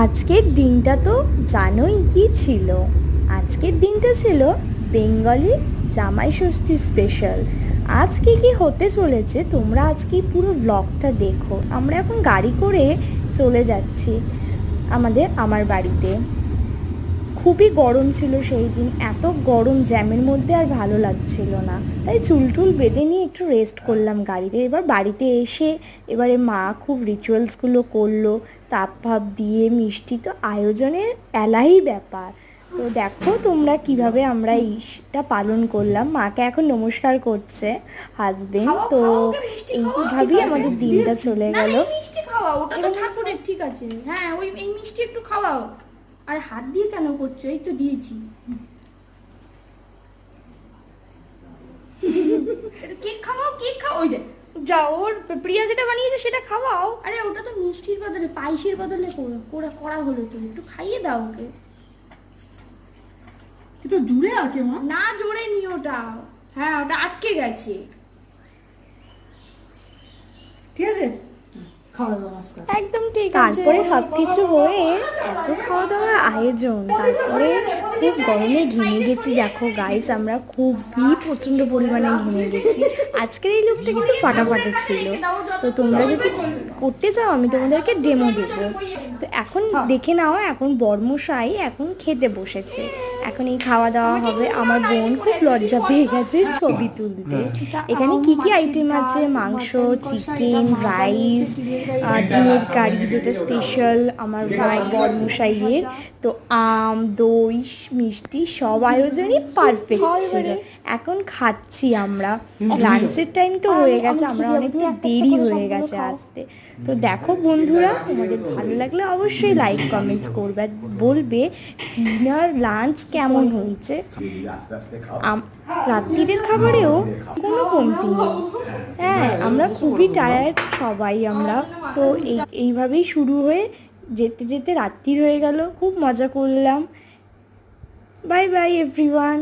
আজকের দিনটা তো জানোই কি ছিল। আজকের দিনটা ছিল বেঙ্গলি জামাই ষষ্ঠী স্পেশাল। আজকে কি হতে চলেছে তোমরা আজকে পুরো ব্লগটা দেখো। আমরা এখন গাড়ি করে চলে যাচ্ছি আমার বাড়িতে। খুবই গরম ছিল সেই দিন, এত গরম জ্যামের মধ্যে আর ভালো লাগছিল না, তাই চুল বেঁধে নিয়ে একটু রেস্ট করলাম গাড়িতে। এবার বাড়িতে এসে এবারে মা খুব রিচুয়ালসগুলো করলো, তাপ ভাপ দিয়ে মিষ্টি, তো আয়োজনের এলাই ব্যাপার। তো দেখো তোমরা কিভাবে আমরা এইটা পালন করলাম। মাকে এখন নমস্কার করছে হাজবেন্ড। তো এইভাবেই আমাদের দিনটা চলে গেল। মিষ্টি খাওয়াও, ওটা তো ঠাকুরের, ঠিক আছে। হ্যাঁ, ওই এই মিষ্টি একটু খাওয়াও। আর হাত দিয়ে কেন করছো? এই তো দিয়েছি। কেক খাওয়াও, কেক খাও। ওই দে যা, ওর প্রিয়া যেটা বানিয়েছে সেটা খাওয়াও। আরে ওটা তো মিষ্টির বদলে, পায়েসের বদলে করা হলো। তো একটু খাইয়ে দাও ওকে। তো জুড়ে আছে মা। না, জোরে নি ওটা। হ্যাঁ, ওটা আটকে গেছে। ঠিক আছে, খাওয়া দাওয়া একদম ঠিক আছে। তারপরে সবকিছু হয়ে এত খাওয়া দাওয়ার আয়োজন, তারপরে খুব গরমে ঘেমে গেছি। দেখো গাইস, আমরা খুবই প্রচণ্ড পরিমাণে ঘেমে গেছি। আজকের এই লুকটা কিন্তু ফাটাফাটি ছিল। তো তোমরা যদি করতে চাও আমি তোমাদেরকে ডেমো দেবো। তো এখন দেখে নাও, এখন বর্মশাই এখন খেতে বসেছে। এখন এই খাওয়া দাওয়া হবে। আমার বোন খুব লজ্জা পেয়ে গেছে ছবি তুলতে। এখানে কি কি আইটেম আছে? মাংস, চিকেন, রাইস, ডিমের কারি যেটা স্পেশাল আমার ভাই বর্মশাইয়ের। তো আম, দই, মিষ্টি সব আয়োজনই পারফেক্ট ছিল। এখন খাচ্ছি আমরা। লাঞ্চের টাইম তো হয়ে গেছে, আমরা অনেকটা দেরি হয়ে গেছে আসতে। তো দেখো বন্ধুরা, তোমাদের ভালো লাগলে অবশ্যই লাইক কমেন্টস করবে, বলবে ডিনার লাঞ্চ কেমন হয়েছে। রাত্রিরের খাবারেও কোনো কমতি নেই। হ্যাঁ, আমরা খুবই টায়ার্ড সবাই আমরা। তো এইভাবেই শুরু হয়ে যেতে যেতে রাত্রি হয়ে গেল। খুব মজা করলাম। Bye bye everyone.